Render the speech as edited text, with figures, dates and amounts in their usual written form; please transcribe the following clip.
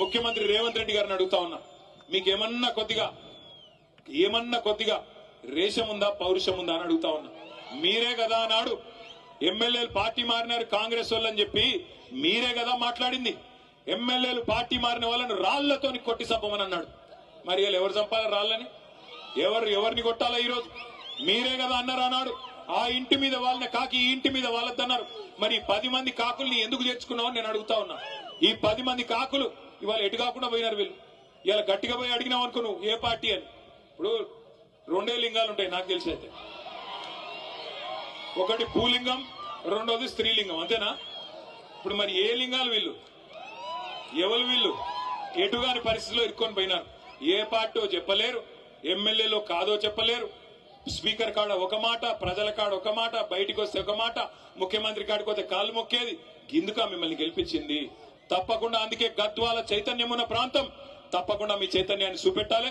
ముఖ్యమంత్రి రేవంత్ రెడ్డి గారిని అడుగుతా ఉన్నా, మీకేమన్నా కొద్దిగా రేషం ఉందా, పౌరుషం ఉందా అని అడుగుతా ఉన్నా. మీరే కదా నాడు ఎమ్మెల్యేలు పార్టీ మారినారు కాంగ్రెస్ వాళ్ళని చెప్పి మీరే కదా మాట్లాడింది. ఎమ్మెల్యేలు పార్టీ మారిన వాళ్ళని రాళ్లతోని కొట్టి చంపమని అన్నాడు. మరి వీళ్ళు ఎవరు చంపాలి రాళ్ళని? ఎవరిని కొట్టాలా ఈరోజు? మీరే కదా అన్నారు అన్నాడు. ఆ ఇంటి మీద వాళ్ళని కాకి ఈ ఇంటి మీద వాళ్ళద్దన్నారు. మరి 10 మంది కాకుల్ని ఎందుకు తెచ్చుకున్నావు నేను అడుగుతా ఉన్నా. ఈ 10 మంది కాకులు ఇవాళ ఎటు కాకుండా పోయినారు వీళ్ళు. ఇలా గట్టిగా పోయి అడిగినావు అనుకో నువ్వు ఏ పార్టీ అని. ఇప్పుడు 2 లింగాలు ఉంటాయి నాకు తెలిసి అయితే, ఒకటి భూలింగం, రెండోది స్త్రీలింగం, అంతేనా? ఇప్పుడు మరి ఏ లింగాలు వీళ్ళు? ఎవరు వీళ్ళు? ఎటుగాని పరిస్థితిలో ఇరుక్కొని పోయినారు. ఏ పార్టీ చెప్పలేరు, ఎమ్మెల్యేలో కాదో చెప్పలేరు. స్పీకర్ కాడ ఒక మాట, ప్రజల కాడ ఒక మాట, బయటికి వస్తే ఒక మాట, ముఖ్యమంత్రి కాడికి వస్తే కాలు మొక్కేది. గిందుక మిమ్మల్ని గెలిపించింది. తప్పకుండా అందుకే గద్వాల చైతన్యం ఉన్న ప్రాంతం, తప్పకుండా మీ చైతన్యాన్ని చూపెట్టాలి.